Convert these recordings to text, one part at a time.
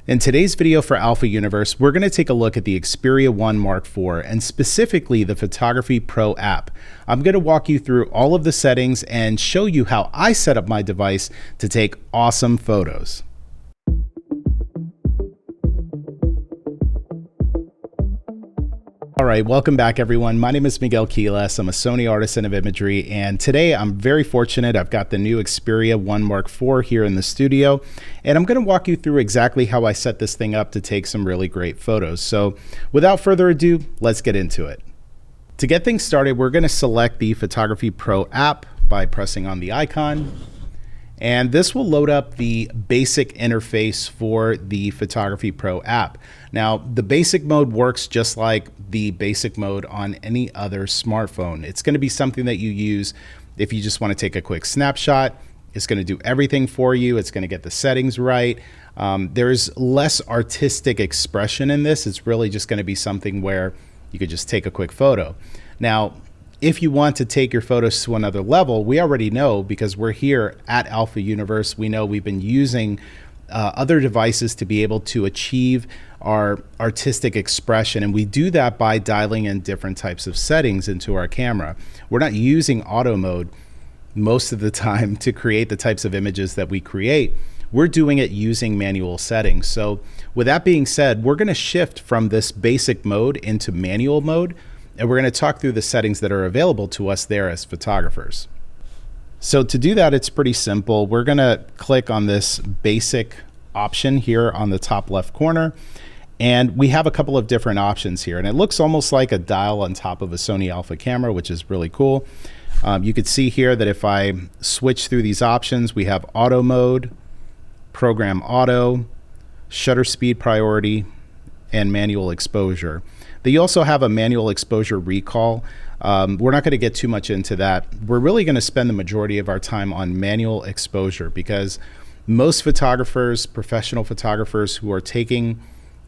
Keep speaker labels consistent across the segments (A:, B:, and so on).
A: In today's video for Alpha Universe, we're going to take a look at the Xperia 1 Mark IV and specifically the Photography Pro app. I'm going to walk you through all of the settings and show you how I set up my device to take awesome photos. All right, welcome back everyone. My name is Miguel Quiles. I'm a Sony artisan of imagery, and today I'm very fortunate. I've got the new Xperia 1 Mark IV here in the studio, and I'm going to walk you through exactly how I set this thing up to take some really great photos. So without further ado, let's get into it. To get things started, we're going to select the Photography Pro app by pressing on the icon. And this will load up the basic interface for the Photography Pro app. Now, the basic mode works just like the basic mode on any other smartphone. It's going to be something that you use if you just want to take a quick snapshot. It's going to do everything for you. It's going to get the settings right. There's less artistic expression in this. It's really just going to be something where you could just take a quick photo. Now, if you want to take your photos to another level, we already know, because we're here at Alpha Universe, we know we've been using other devices to be able to achieve our artistic expression, and we do that by dialing in different types of settings into our camera. We're not using auto mode most of the time to create the types of images that we create. We're doing it using manual settings. So with that being said, we're going to shift from this basic mode into manual mode, and we're going to talk through the settings that are available to us there as photographers. So to do that, it's pretty simple. We're going to click on this basic option here on the top left corner, and we have a couple of different options here, and it looks almost like a dial on top of a Sony Alpha camera, which is really cool. You could see here that if I switch through these options, we have auto mode, program auto, shutter speed priority, and manual exposure. You also have a manual exposure recall. We're not going to get too much into that. We're really going to spend the majority of our time on manual exposure, because most photographers, professional photographers who are taking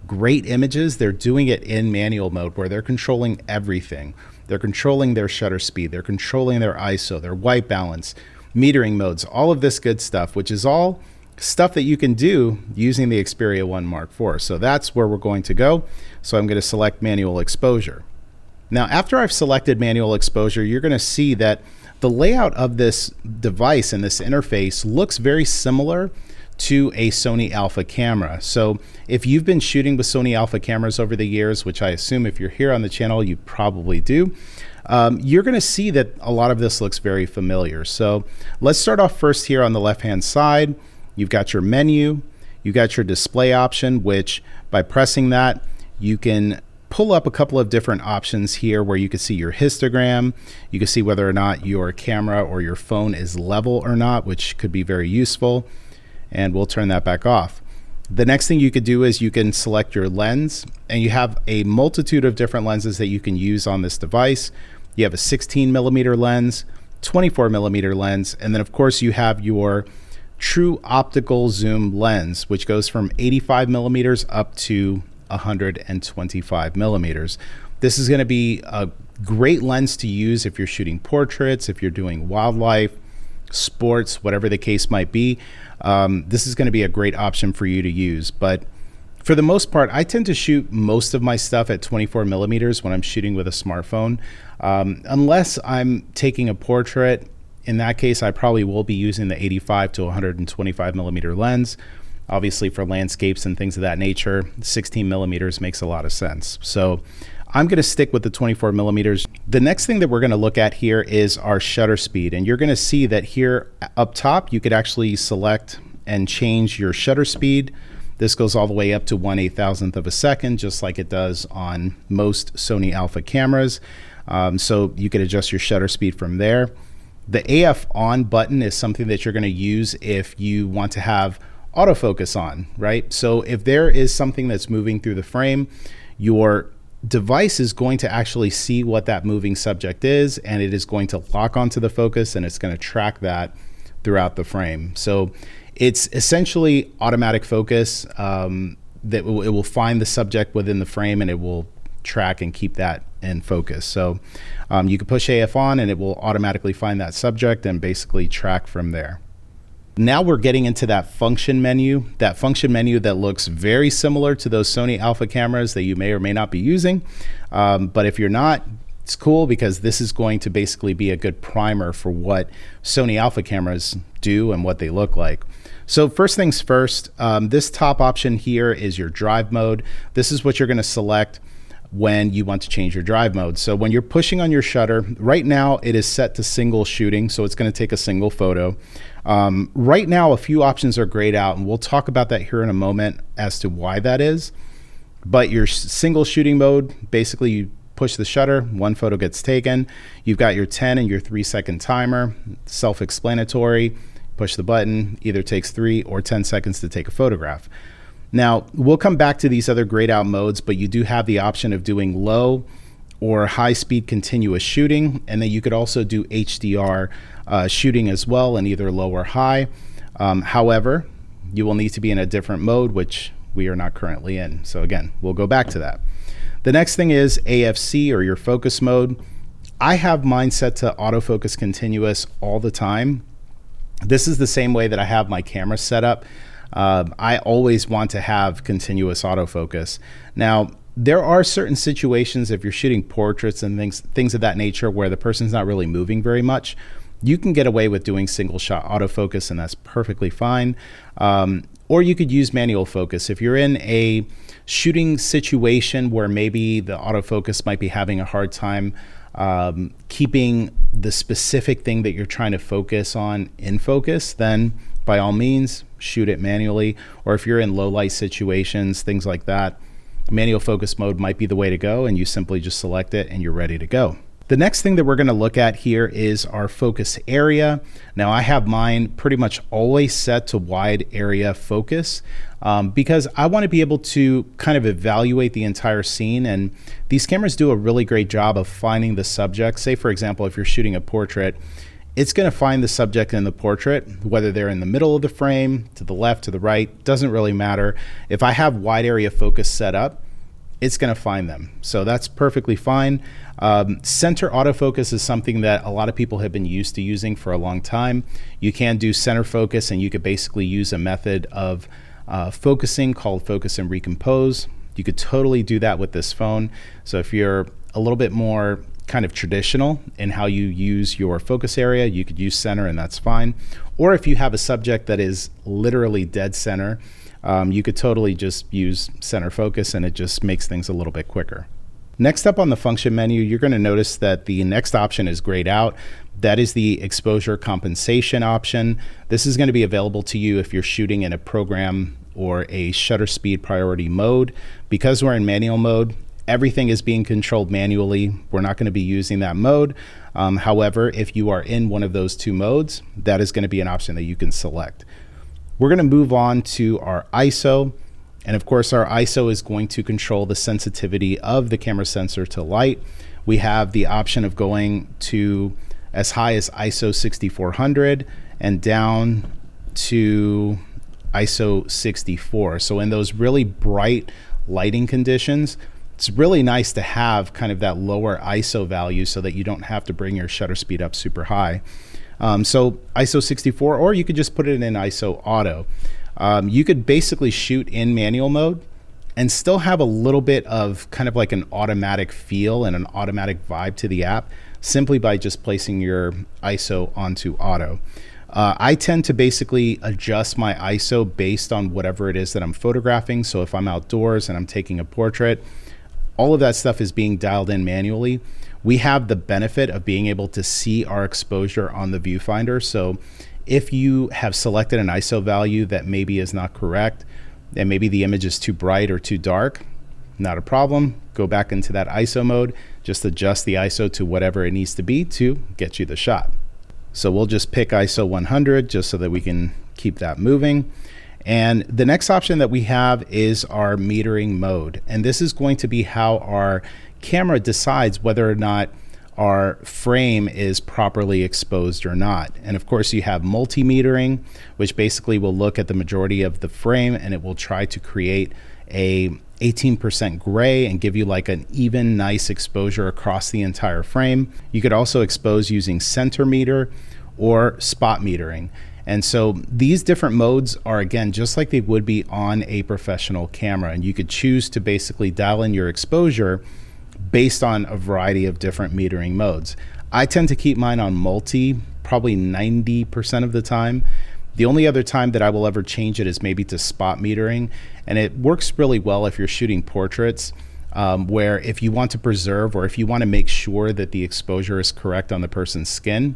A: great images, they're doing it in manual mode where they're controlling everything. They're controlling their shutter speed, they're controlling their ISO, their white balance, metering modes, all of this good stuff, which is all stuff that you can do using the Xperia 1 Mark IV. So that's where we're going to go. So I'm going to select manual exposure. Now, after I've selected manual exposure, you're going to see that the layout of this device and this interface looks very similar to a Sony Alpha camera. So if you've been shooting with Sony Alpha cameras over the years, which I assume if you're here on the channel, you probably do, you're going to see that a lot of this looks very familiar. So let's start off first here on the left-hand side. You've got your menu, you got your display option, which by pressing that, you can pull up a couple of different options here where you can see your histogram. You can see whether or not your camera or your phone is level or not, which could be very useful. And we'll turn that back off. The next thing you could do is you can select your lens, and you have a multitude of different lenses that you can use on this device. You have a 16mm lens, 24mm lens, and then of course you have your true optical zoom lens, which goes from 85mm up to 125mm. This is going to be a great lens to use if you're shooting portraits, if you're doing wildlife, sports, whatever the case might be. This is going to be a great option for you to use. But for the most part, I tend to shoot most of my stuff at 24mm when I'm shooting with a smartphone, unless I'm taking a portrait. In that case, I probably will be using the 85 to 125mm lens. Obviously, for landscapes and things of that nature, 16mm makes a lot of sense. So I'm going to stick with the 24mm. The next thing that we're going to look at here is our shutter speed. And you're going to see that here up top, you could actually select and change your shutter speed. This goes all the way up to 1/8,000th of a second, just like it does on most Sony Alpha cameras. So you could adjust your shutter speed from there. The AF on button is something that you're going to use if you want to have autofocus on, right? So if there is something that's moving through the frame, your device is going to actually see what that moving subject is, and it is going to lock onto the focus, and it's going to track that throughout the frame. So it's essentially automatic focus that it will find the subject within the frame, and it will track and keep that in focus. So you can push AF on and it will automatically find that subject and basically track from there. Now we're getting into that function menu that looks very similar to those Sony Alpha cameras that you may or may not be using. But if you're not, it's cool because this is going to basically be a good primer for what Sony Alpha cameras do and what they look like. So first things first, this top option here is your drive mode. This is what you're going to select when you want to change your drive mode. So when you're pushing on your shutter, right now it is set to single shooting, so it's going to take a single photo. Right now a few options are grayed out, and we'll talk about that here in a moment as to why that is. But your single shooting mode, basically you push the shutter, one photo gets taken. You've got your 10 and your 3-second timer, self-explanatory. Push the button, either takes 3 or 10 seconds to take a photograph. Now, we'll come back to these other grayed out modes, but you do have the option of doing low or high speed continuous shooting, and then you could also do HDR shooting as well in either low or high. However, you will need to be in a different mode, which we are not currently in. So again, we'll go back to that. The next thing is AFC, or your focus mode. I have mine set to autofocus continuous all the time. This is the same way that I have my camera set up. I always want to have continuous autofocus. Now, there are certain situations, if you're shooting portraits and things of that nature, where the person's not really moving very much, you can get away with doing single shot autofocus, and that's perfectly fine. Or you could use manual focus. If you're in a shooting situation where maybe the autofocus might be having a hard time keeping the specific thing that you're trying to focus on in focus, then by all means, shoot it manually. Or if you're in low light situations, things like that, manual focus mode might be the way to go, and you simply just select it and you're ready to go. The next thing that we're going to look at here is our focus area. Now I have mine pretty much always set to wide area focus because I want to be able to kind of evaluate the entire scene, and these cameras do a really great job of finding the subject. Say for example, if you're shooting a portrait, it's going to find the subject in the portrait, whether they're in the middle of the frame, to the left, to the right, doesn't really matter. If I have wide area focus set up, it's going to find them. So that's perfectly fine. Center autofocus is something that a lot of people have been used to using for a long time. You can do center focus, and you could basically use a method of focusing called focus and recompose. You could totally do that with this phone. So if you're a little bit more kind of traditional in how you use your focus area, you could use center, and that's fine. Or if you have a subject that is literally dead center, you could totally just use center focus, and it just makes things a little bit quicker. Next up on the function menu, you're going to notice that the next option is grayed out. That is the exposure compensation option. This is going to be available to you if you're shooting in a program or a shutter speed priority mode. Because we're in manual mode, everything is being controlled manually. We're not going to be using that mode. However, if you are in one of those two modes, that is going to be an option that you can select. We're going to move on to our ISO. And of course, our ISO is going to control the sensitivity of the camera sensor to light. We have the option of going to as high as ISO 6400 and down to ISO 64. So in those really bright lighting conditions, it's really nice to have kind of that lower ISO value so that you don't have to bring your shutter speed up super high. So ISO 64, or you could just put it in ISO auto. You could basically shoot in manual mode and still have a little bit of kind of like an automatic feel and an automatic vibe to the app simply by just placing your ISO onto auto. I tend to basically adjust my ISO based on whatever it is that I'm photographing. So if I'm outdoors and I'm taking a portrait, all of that stuff is being dialed in manually. We have the benefit of being able to see our exposure on the viewfinder. So if you have selected an ISO value that maybe is not correct, and maybe the image is too bright or too dark, not a problem. Go back into that ISO mode, just adjust the ISO to whatever it needs to be to get you the shot. So we'll just pick ISO 100 just so that we can keep that moving. And the next option that we have is our metering mode. And this is going to be how our camera decides whether or not our frame is properly exposed or not. And of course you have multi-metering, which basically will look at the majority of the frame and it will try to create a 18% gray and give you like an even nice exposure across the entire frame. You could also expose using center meter or spot metering. And so these different modes are, again, just like they would be on a professional camera. And you could choose to basically dial in your exposure based on a variety of different metering modes. I tend to keep mine on multi, probably 90% of the time. The only other time that I will ever change it is maybe to spot metering. And it works really well if you're shooting portraits, where if you want to preserve or if you want to make sure that the exposure is correct on the person's skin,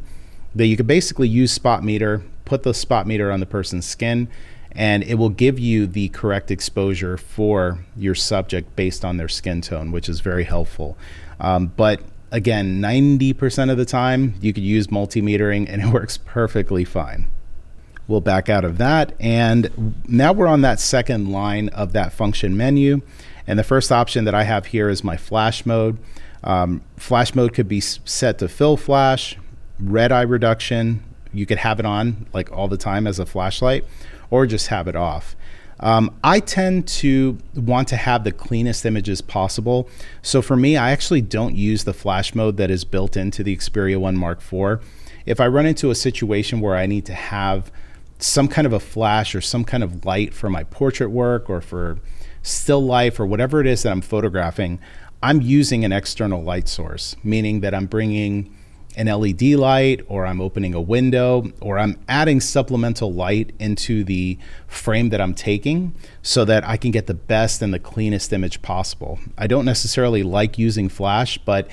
A: that you could basically use spot meter, put the spot meter on the person's skin, and it will give you the correct exposure for your subject based on their skin tone, which is very helpful. But again, 90% of the time you could use multimetering and it works perfectly fine. We'll back out of that, and now we're on that second line of that function menu. And the first option that I have here is my flash mode. Flash mode could be set to fill flash, red eye reduction. You could have it on like all the time as a flashlight, or just have it off. I tend to want to have the cleanest images possible. So for me, I actually don't use the flash mode that is built into the Xperia 1 Mark IV. If I run into a situation where I need to have some kind of a flash or some kind of light for my portrait work or for still life or whatever it is that I'm photographing, I'm using an external light source, meaning that I'm bringing an LED light, or I'm opening a window, or I'm adding supplemental light into the frame that I'm taking so that I can get the best and the cleanest image possible. I don't necessarily like using flash, but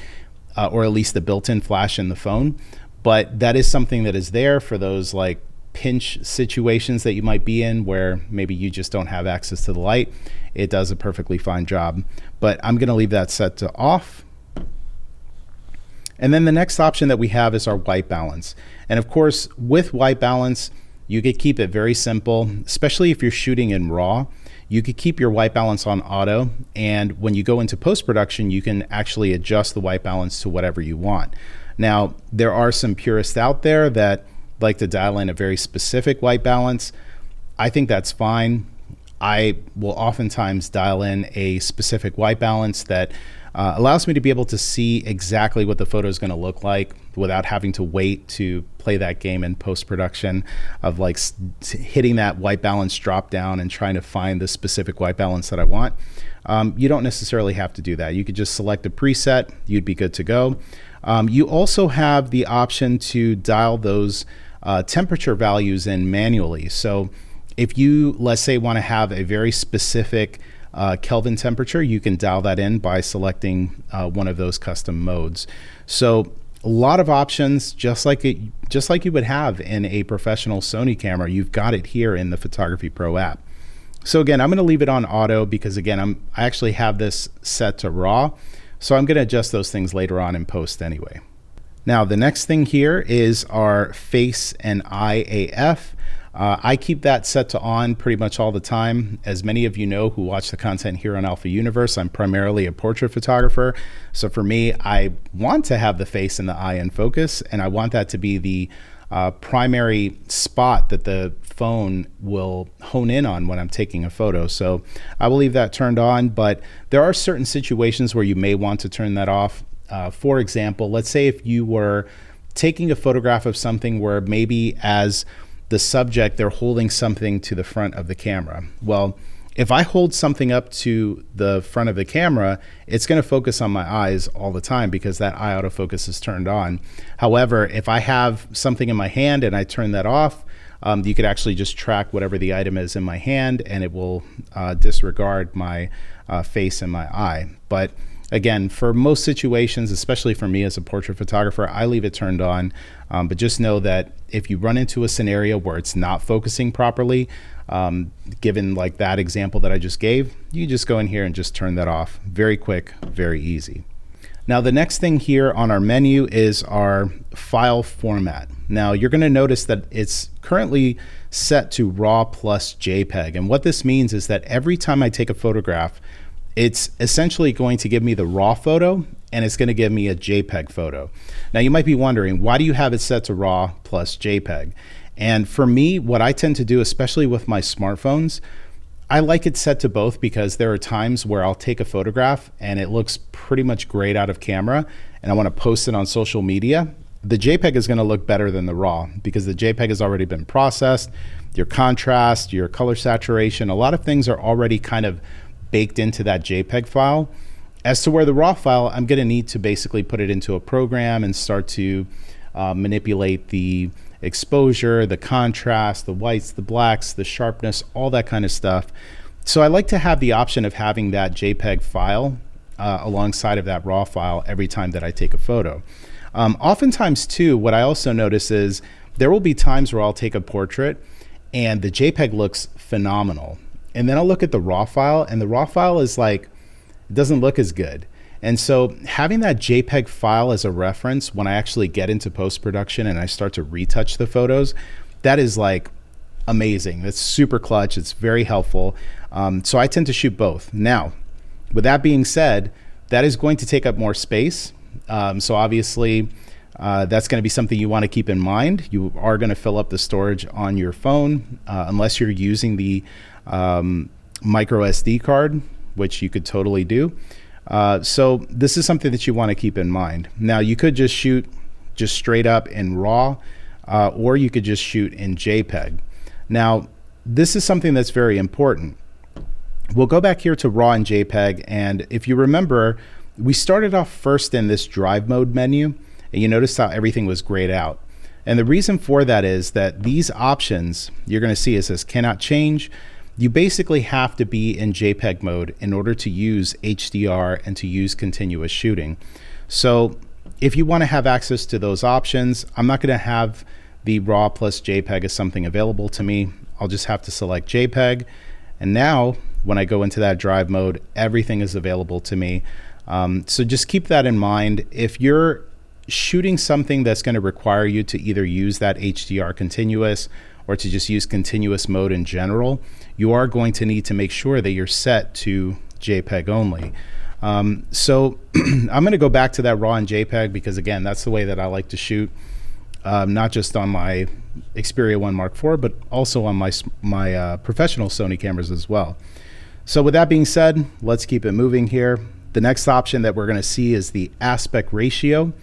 A: or at least the built-in flash in the phone, but that is something that is there for those like pinch situations that you might be in where maybe you just don't have access to the light. It does a perfectly fine job, but I'm going to leave that set to off. And then the next option that we have is our white balance. And of course, with white balance, you could keep it very simple, especially if you're shooting in RAW. You could keep your white balance on auto, and when you go into post-production, you can actually adjust the white balance to whatever you want. Now, there are some purists out there that like to dial in a very specific white balance. I think that's fine. I will oftentimes dial in a specific white balance that allows me to be able to see exactly what the photo is going to look like without having to wait to play that game in post-production of like hitting that white balance drop down and trying to find the specific white balance that I want. You don't necessarily have to do that. You could just select a preset, you'd be good to go. You also have the option to dial those temperature values in manually. So if you, let's say, want to have a very specific Kelvin temperature, you can dial that in by selecting one of those custom modes. So a lot of options, just like you would have in a professional Sony camera. You've got it here in the Photography Pro app. So again, I'm going to leave it on auto because again, I actually have this set to RAW. So I'm going to adjust those things later on in post anyway. Now the next thing here is our face and eye AF. I keep that set to on pretty much all the time. As many of you know who watch the content here on Alpha Universe, I'm primarily a portrait photographer. So for me, I want to have the face and the eye in focus, and I want that to be the primary spot that the phone will hone in on when I'm taking a photo. So I will leave that turned on, but there are certain situations where you may want to turn that off. For example, let's say if you were taking a photograph of something where maybe as the subject, they're holding something to the front of the camera. Well, if I hold something up to the front of the camera, it's going to focus on my eyes all the time because that eye autofocus is turned on. However, if I have something in my hand and I turn that off, you could actually just track whatever the item is in my hand and it will disregard my face and my eye. But again, for most situations, especially for me as a portrait photographer, I leave it turned on. But just know that if you run into a scenario where it's not focusing properly, given like that example that I just gave, you just go in here and just turn that off. Very quick, very easy. Now the next thing here on our menu is our file format. Now you're going to notice that it's currently set to RAW plus JPEG. And what this means is that every time I take a photograph, it's essentially going to give me the RAW photo and it's going to give me a JPEG photo. Now you might be wondering, why do you have it set to RAW plus JPEG? And for me, what I tend to do, especially with my smartphones, I like it set to both because there are times where I'll take a photograph and it looks pretty much great out of camera and I want to post it on social media. the JPEG is going to look better than the RAW because the JPEG has already been processed. Your contrast, your color saturation, a lot of things are already kind of baked into that JPEG file. As to where the RAW file, I'm going to need to basically put it into a program and start to manipulate the exposure, the contrast, the whites, the blacks, the sharpness, all that kind of stuff. So I like to have the option of having that JPEG file alongside of that RAW file every time that I take a photo. Oftentimes too, what I also notice is there will be times where I'll take a portrait and the JPEG looks phenomenal. And then I'll look at the RAW file and the RAW file is like, it doesn't look as good. And so having that JPEG file as a reference when I actually get into post-production and I start to retouch the photos, that is like amazing. That's super clutch. It's very helpful. So I tend to shoot both. Now, with that being said, that is going to take up more space. So obviously, that's going to be something you want to keep in mind. You are going to fill up the storage on your phone unless you're using the micro SD card, which you could totally do. So this is something that you want to keep in mind. Now, you could just shoot just straight up in RAW, or you could just shoot in JPEG. Now, this is something that's very important. We'll go back here to RAW and JPEG, and if you remember, we started off first in this drive mode menu, and you notice how everything was grayed out. And the reason for that is that these options, you're going to see it says cannot change. You basically have to be in JPEG mode in order to use HDR and to use continuous shooting. So if you want to have access to those options, I'm not going to have the RAW plus JPEG as something available to me. I'll just have to select JPEG. And now when I go into that drive mode, everything is available to me. So just keep that in mind. If you're shooting something that's going to require you to either use that HDR continuous or to just use continuous mode in general, you are going to need to make sure that you're set to JPEG only. So I'm going to go back to that RAW and JPEG because again, that's the way that I like to shoot, not just on my Xperia 1 Mark IV, but also on my professional Sony cameras as well. So with that being said, let's keep it moving here. The next option that we're going to see is the aspect ratio.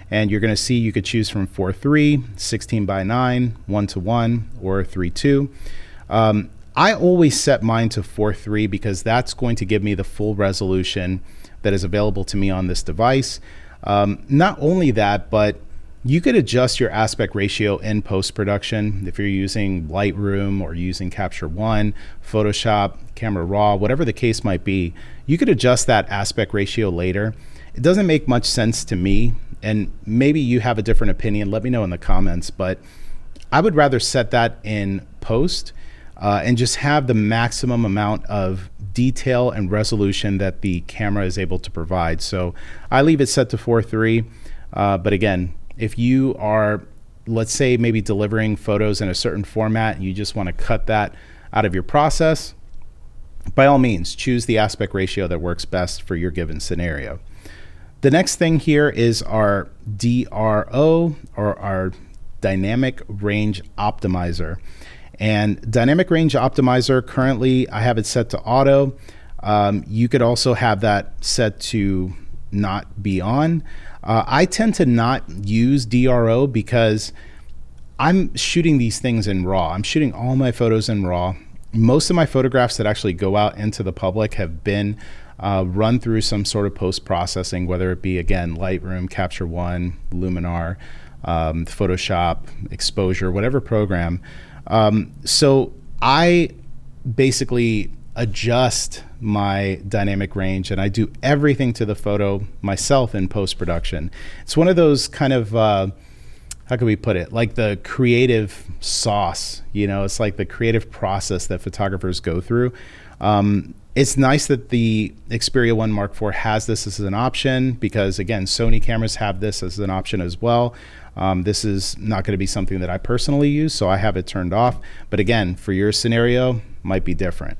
A: And you're going to see you could choose from 4:3, 16:9, 1:1, or 3:2. I always set mine to 4:3 because that's going to give me the full resolution that is available to me on this device. Not only that, but you could adjust your aspect ratio in post-production if you're using Lightroom or using Capture One, Photoshop, Camera Raw, whatever the case might be. You could adjust that aspect ratio later. It doesn't make much sense to me, and maybe you have a different opinion. Let me know in the comments, but I would rather set that in post and just have the maximum amount of detail and resolution that the camera is able to provide. So I leave it set to 4:3, but again, if you are, let's say, maybe delivering photos in a certain format and you just want to cut that out of your process, by all means, choose the aspect ratio that works best for your given scenario. The next thing here is our DRO, or our Dynamic Range Optimizer. And Dynamic Range Optimizer, currently I have it set to auto. You could also have that set to not be on. I tend to not use DRO because I'm shooting these things in RAW. I'm shooting all my photos in RAW. Most of my photographs that actually go out into the public have been run through some sort of post-processing, whether it be, again, Lightroom, Capture One, Luminar, Photoshop, Exposure, whatever program. So I basically adjust my dynamic range and I do everything to the photo myself in post-production. It's one of those kind of, how can we put it, like the creative sauce, you know, it's like the creative process that photographers go through. It's nice that the Xperia 1 Mark IV has this as an option because, again, Sony cameras have this as an option as well. This is not going to be something that I personally use, so I have it turned off. But again, for your scenario, might be different.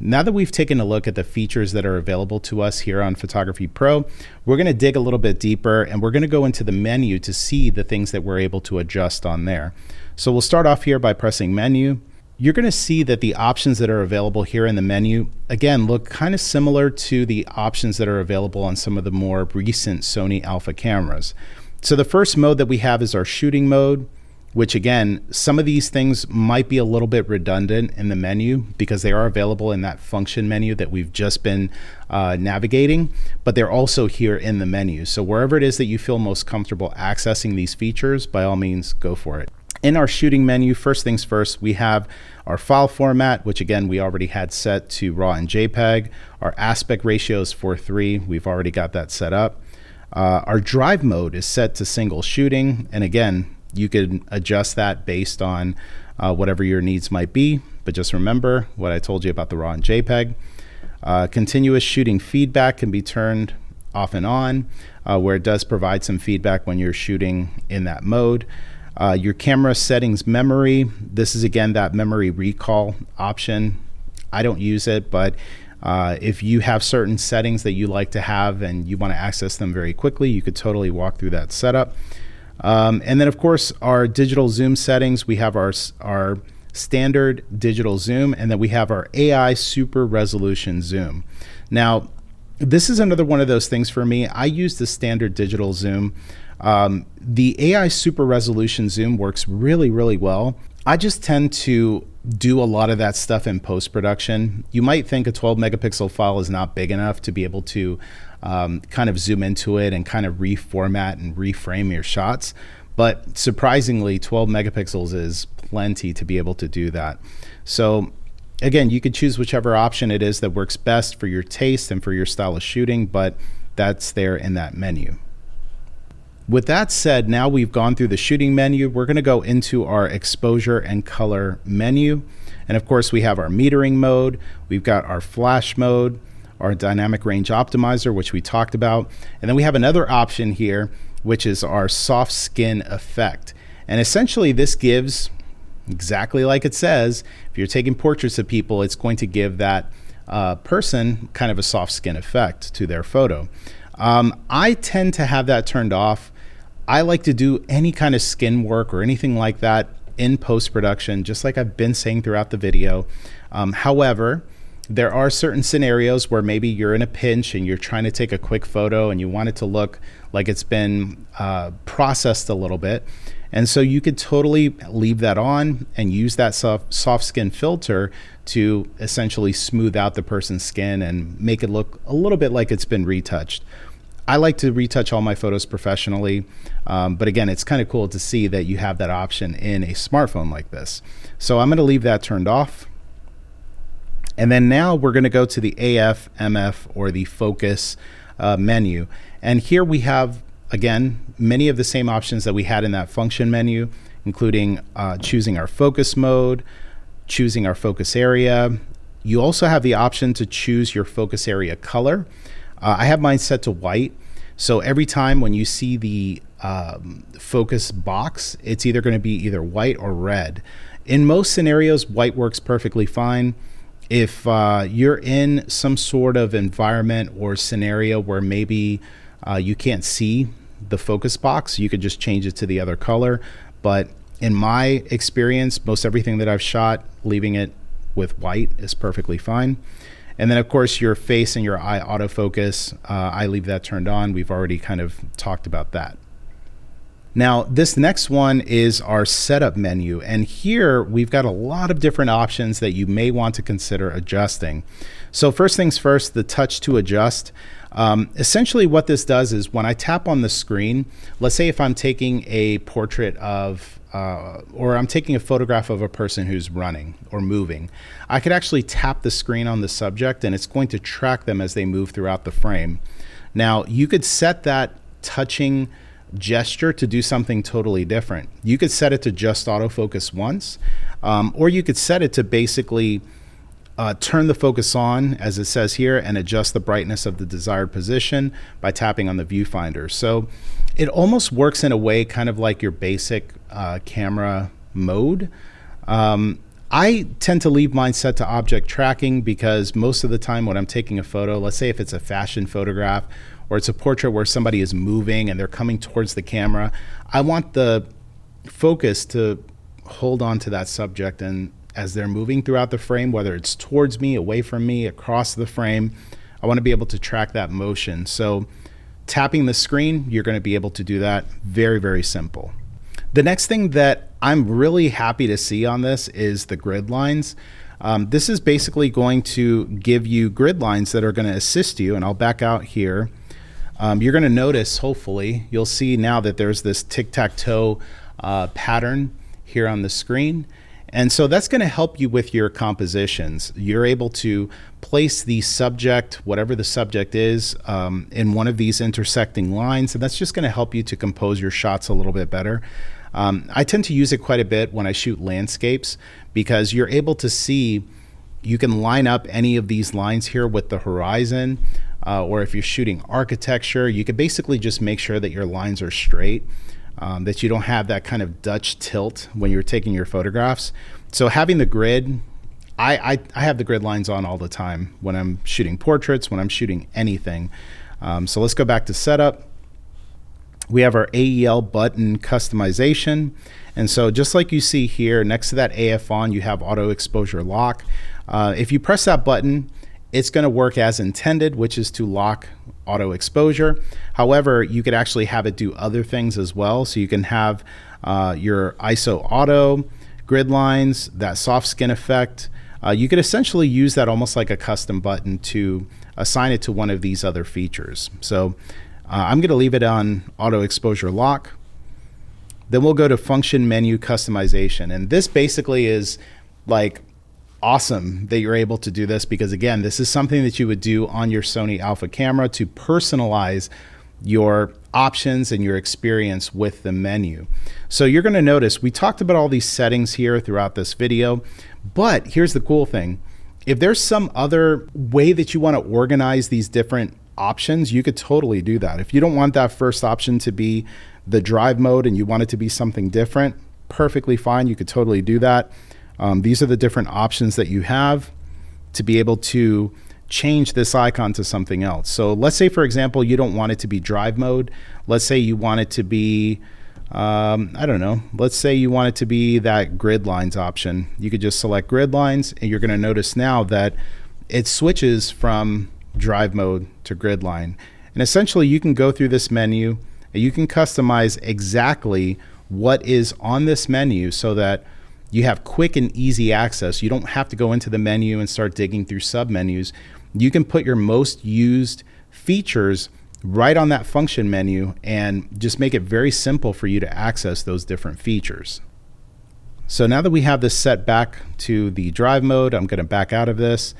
A: Now that we've taken a look at the features that are available to us here on Photography Pro, we're going to dig a little bit deeper and we're going to go into the menu to see the things that we're able to adjust on there. So we'll start off here by pressing Menu. You're going to see that the options that are available here in the menu, again, look kind of similar to the options that are available on some of the more recent Sony Alpha cameras. So the first mode that we have is our shooting mode, which again, some of these things might be a little bit redundant in the menu because they are available in that function menu that we've just been navigating, but they're also here in the menu. So wherever it is that you feel most comfortable accessing these features, by all means, go for it. In our shooting menu, first things first, we have our file format, which again, we already had set to RAW and JPEG. Our aspect ratio is 4:3. We've already got that set up. Our drive mode is set to single shooting. And again, you can adjust that based on whatever your needs might be. But just remember what I told you about the RAW and JPEG. Continuous shooting feedback can be turned off and on, where it does provide some feedback when you're shooting in that mode. Your camera settings memory, this is again that memory recall option. I don't use it, but if you have certain settings that you like to have and you want to access them very quickly, you could totally walk through that setup. And then of course our digital zoom settings, we have our standard digital zoom, and then we have our AI super resolution zoom. Now, this is another one of those things for me. I use the standard digital zoom. The AI super resolution zoom works really, really well. I just tend to do a lot of that stuff in post-production. You might think a 12 megapixel file is not big enough to be able to kind of zoom into it and kind of reformat and reframe your shots. But surprisingly, 12 megapixels is plenty to be able to do that. So again, you could choose whichever option it is that works best for your taste and for your style of shooting, but that's there in that menu. With that said, now we've gone through the shooting menu, we're going to go into our exposure and color menu. And of course, we have our metering mode, we've got our flash mode, our dynamic range optimizer, which we talked about. And then we have another option here, which is our soft skin effect. And essentially this gives, exactly like it says, if you're taking portraits of people, it's going to give that person kind of a soft skin effect to their photo. I tend to have that turned off. I like to do any kind of skin work or anything like that in post-production, just like I've been saying throughout the video. However, there are certain scenarios where maybe you're in a pinch and you're trying to take a quick photo and you want it to look like it's been processed a little bit. And so you could totally leave that on and use that soft skin filter to essentially smooth out the person's skin and make it look a little bit like it's been retouched. I like to retouch all my photos professionally, but again, it's kind of cool to see that you have that option in a smartphone like this. So I'm going to leave that turned off. And then now we're going to go to the AF, MF, or the focus menu. And here we have, again, many of the same options that we had in that function menu, including choosing our focus mode, choosing our focus area. You also have the option to choose your focus area color. I have mine set to white. So every time when you see the focus box, it's either going to be either white or red. In most scenarios, white works perfectly fine. If you're in some sort of environment or scenario where maybe you can't see the focus box, you could just change it to the other color. But in my experience, most everything that I've shot, leaving it with white is perfectly fine. And then of course your face and your eye autofocus, I leave that turned on. We've already kind of talked about that. Now this next one is our setup menu, and here we've got a lot of different options that you may want to consider adjusting. So first things first, the touch to adjust. Essentially what this does is when I tap on the screen, let's say if I'm taking a portrait of or I'm taking a photograph of a person who's running or moving, I could actually tap the screen on the subject and it's going to track them as they move throughout the frame. Now you could set that touching gesture to do something totally different. You could set it to just autofocus once, or you could set it to basically turn the focus on, as it says here, and adjust the brightness of the desired position by tapping on the viewfinder. So it almost works in a way kind of like your basic camera mode. I tend to leave mine set to object tracking because most of the time when I'm taking a photo, let's say if it's a fashion photograph or it's a portrait where somebody is moving and they're coming towards the camera, I want the focus to hold on to that subject, and as they're moving throughout the frame, whether it's towards me, away from me, across the frame, I want to be able to track that motion. So tapping the screen, you're going to be able to do that. Very, very simple. The next thing that I'm really happy to see on this is the grid lines. This is basically going to give you grid lines that are going to assist you, and I'll back out here. You're going to notice, hopefully, you'll see now that there's this tic-tac-toe pattern here on the screen. And so that's going to help you with your compositions. You're able to place the subject, whatever the subject is, in one of these intersecting lines, and that's just going to help you to compose your shots a little bit better. I tend to use it quite a bit when I shoot landscapes because you're able to see, you can line up any of these lines here with the horizon, or if you're shooting architecture, you can basically just make sure that your lines are straight. That you don't have that kind of Dutch tilt when you're taking your photographs. So having the grid, I have the grid lines on all the time when I'm shooting portraits, when I'm shooting anything. So let's go back to setup. We have our AEL button customization. And so just like you see here, next to that AF on, you have auto exposure lock. If you press that button, it's going to work as intended, which is to lock auto exposure. However, you could actually have it do other things as well. So you can have your ISO auto, grid lines, that soft skin effect. You could essentially use that almost like a custom button to assign it to one of these other features. So I'm going to leave it on auto exposure lock. Then we'll go to function menu customization. And this basically is like awesome that you're able to do this because, again, this is something that you would do on your Sony Alpha camera to personalize your options and your experience with the menu. So you're going to notice we talked about all these settings here throughout this video, but here's the cool thing. If there's some other way that you want to organize these different options, you could totally do that. If you don't want that first option to be the drive mode and you want it to be something different, perfectly fine. You could totally do that. These are the different options that you have to be able to change this icon to something else. So let's say, for example, you don't want it to be drive mode. Let's say you want it to be, I don't know, let's say you want it to be that grid lines option. You could just select grid lines and you're going to notice now that it switches from drive mode to grid line. And essentially you can go through this menu and you can customize exactly what is on this menu so that you have quick and easy access. You don't have to go into the menu and start digging through submenus. You can put your most used features right on that function menu and just make it very simple for you to access those different features. So now that we have this set back to the drive mode, I'm going to back out of this.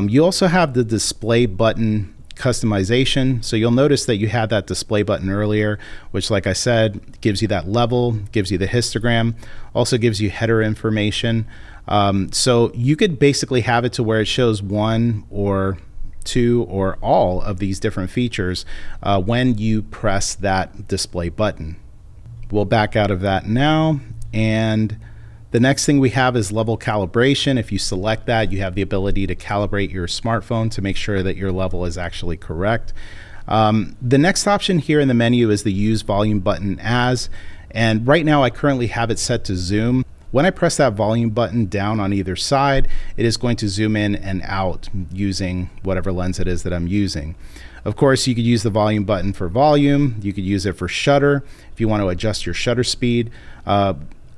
A: You also have the display button customization. So you'll notice that you had that display button earlier, which, like I said, gives you that level, gives you the histogram, also gives you header information. So you could basically have it to where it shows one or two or all of these different features when you press that display button. We'll back out of that now, and the next thing we have is level calibration. If you select that, you have the ability to calibrate your smartphone to make sure that your level is actually correct. The next option here in the menu is the use volume button as, and right now I currently have it set to zoom. When I press that volume button down on either side, it is going to zoom in and out using whatever lens it is that I'm using. Of course, you could use the volume button for volume. You could use it for shutter if you want to adjust your shutter speed.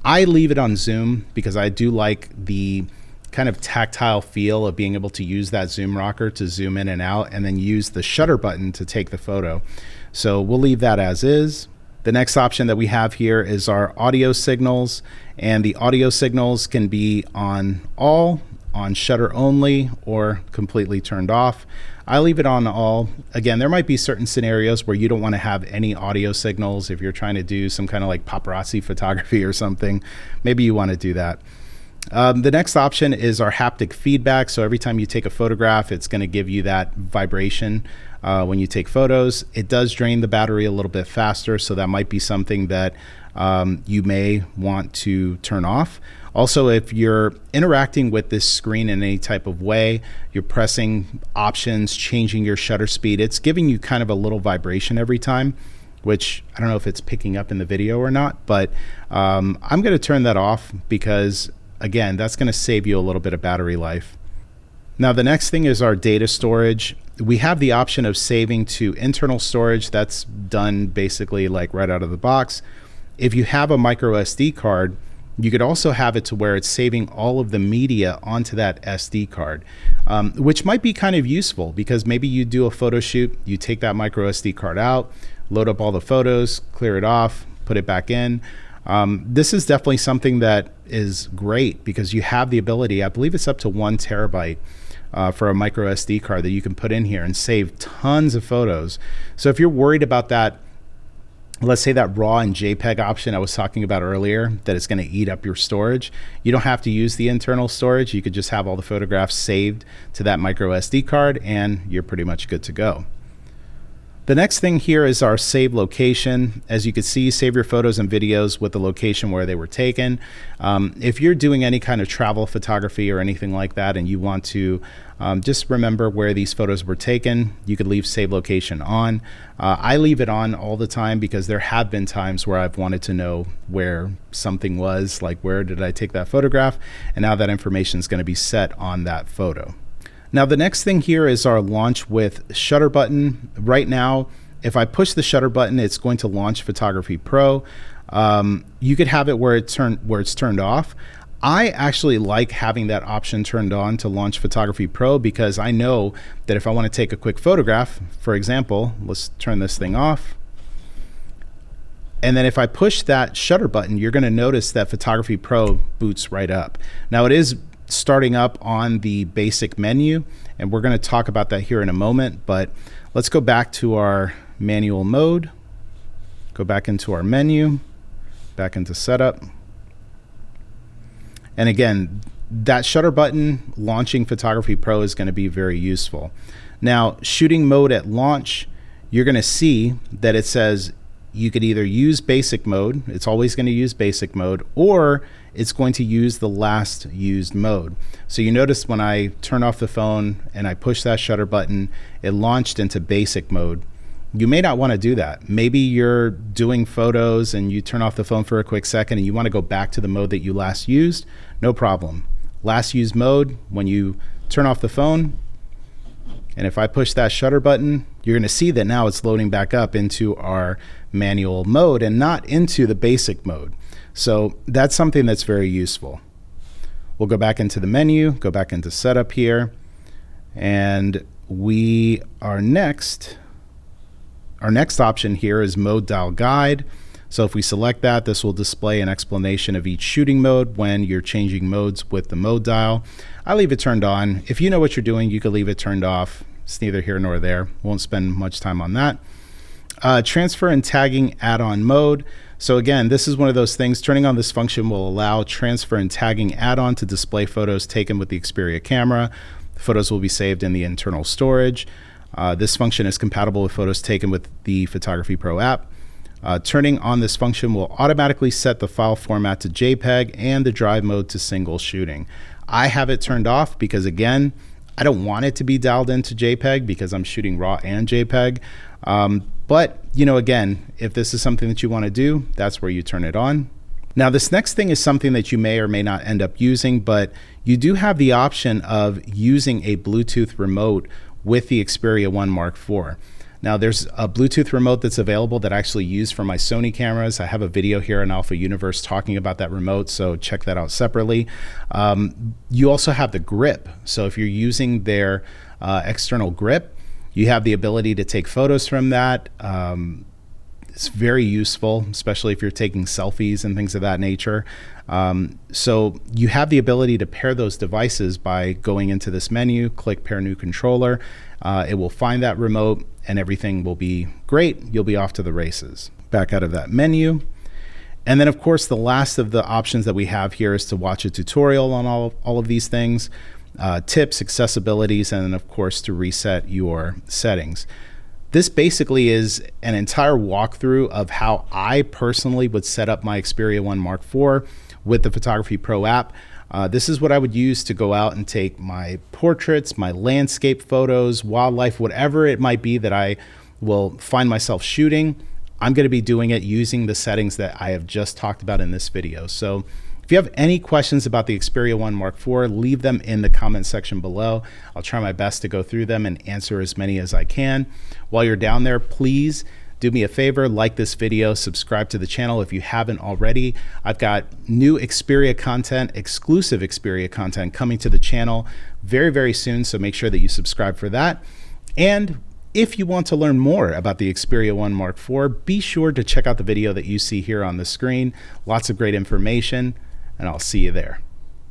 A: I leave it on zoom because I do like the kind of tactile feel of being able to use that zoom rocker to zoom in and out and then use the shutter button to take the photo. So we'll leave that as is. The next option that we have here is our audio signals, and the audio signals can be on all, on shutter only, or completely turned off. I leave it on all. Again, there might be certain scenarios where you don't want to have any audio signals. If you're trying to do some kind of like paparazzi photography or something, maybe you want to do that. The next option is our haptic feedback. So every time you take a photograph, it's going to give you that vibration when you take photos. It does drain the battery a little bit faster, so that might be something that you may want to turn off. Also, if you're interacting with this screen in any type of way, you're pressing options, changing your shutter speed, it's giving you kind of a little vibration every time, which I don't know if it's picking up in the video or not, but I'm going to turn that off because, again, that's going to save you a little bit of battery life. Now, the next thing is our data storage. we have the option of saving to internal storage. That's done basically like right out of the box. If you have a micro SD card, you could also have it to where it's saving all of the media onto that SD card, which might be kind of useful because maybe you do a photo shoot, you take that micro SD card out, load up all the photos, clear it off, put it back in. This is definitely something that is great because you have the ability, I believe it's up to 1 terabyte for a micro SD card that you can put in here and save tons of photos. So if you're worried about that, let's say that RAW and JPEG option I was talking about earlier, that it's going to eat up your storage, you don't have to use the internal storage. You could just have all the photographs saved to that micro SD card and you're pretty much good to go. The next thing here is our save location. As you can see, save your photos and videos with the location where they were taken. If you're doing any kind of travel photography or anything like that and you want to just remember where these photos were taken, you could leave save location on. I leave it on all the time because there have been times where I've wanted to know where something was, like where did I take that photograph, and now that information is going to be set on that photo. Now the next thing here is our launch with shutter button. Right now, if I push the shutter button, it's going to launch Photography Pro. You could have it where it's turned off. I actually like having that option turned on to launch Photography Pro because I know that if I want to take a quick photograph, for example, let's turn this thing off. And then if I push that shutter button, you're going to notice that Photography Pro boots right up. Now it is starting up on the basic menu, and we're going to talk about that here in a moment, but let's go back to our manual mode, go back into our menu, back into setup. And again, that shutter button launching Photography Pro is going to be very useful. Now, shooting mode at launch, you're going to see that it says you could either use basic mode, it's always going to use basic mode, or it's going to use the last used mode. So you notice when I turn off the phone and I push that shutter button, it launched into basic mode. You may not want to do that. Maybe you're doing photos and you turn off the phone for a quick second and you want to go back to the mode that you last used. No problem. Last used mode, when you turn off the phone, and if I push that shutter button, you're going to see that now it's loading back up into our manual mode and not into the basic mode. So that's something that's very useful. We'll go back into the menu, go back into setup here, and our next option here is mode dial guide. So if we select that, this will display an explanation of each shooting mode when you're changing modes with the mode dial. I leave it turned on. If you know what you're doing, you could leave it turned off. It's neither here nor there. Won't spend much time on that. Transfer and tagging add-on mode. So again, this is one of those things. Turning on this function will allow transfer and tagging add-on to display photos taken with the Xperia camera. The photos will be saved in the internal storage. This function is compatible with photos taken with the Photography Pro app. Turning on this function will automatically set the file format to JPEG and the drive mode to single shooting. I have it turned off because, again, I don't want it to be dialed into JPEG because I'm shooting RAW and JPEG. But, you know, again, if this is something that you want to do, that's where you turn it on. Now, this next thing is something that you may or may not end up using, but you do have the option of using a Bluetooth remote with the Xperia 1 Mark IV. Now, there's a Bluetooth remote that's available that I actually use for my Sony cameras. I have a video here on Alpha Universe talking about that remote, so check that out separately. You also have the grip. So if you're using their external grip, you have the ability to take photos from that. It's very useful, especially if you're taking selfies and things of that nature. So you have the ability to pair those devices by going into this menu, click Pair New Controller. It will find that remote and everything will be great. You'll be off to the races. Back out of that menu. And then, of course, the last of the options that we have here is to watch a tutorial on all of these things, tips, accessibilities, and then, of course, to reset your settings. This basically is an entire walkthrough of how I personally would set up my Xperia 1 Mark IV with the Photography Pro app. This is what I would use to go out and take my portraits, my landscape photos, wildlife, whatever it might be that I will find myself shooting. I'm going to be doing it using the settings that I have just talked about in this video. So If you have any questions about the Xperia 1 Mark IV, leave them in the comment section below. I'll try my best to go through them and answer as many as I can. While you're down there, please do me a favor, like this video, subscribe to the channel if you haven't already. I've got new Xperia content, exclusive Xperia content coming to the channel very, very soon, so make sure that you subscribe for that. And if you want to learn more about the Xperia 1 Mark IV, be sure to check out the video that you see here on the screen. Lots of great information, and I'll see you there.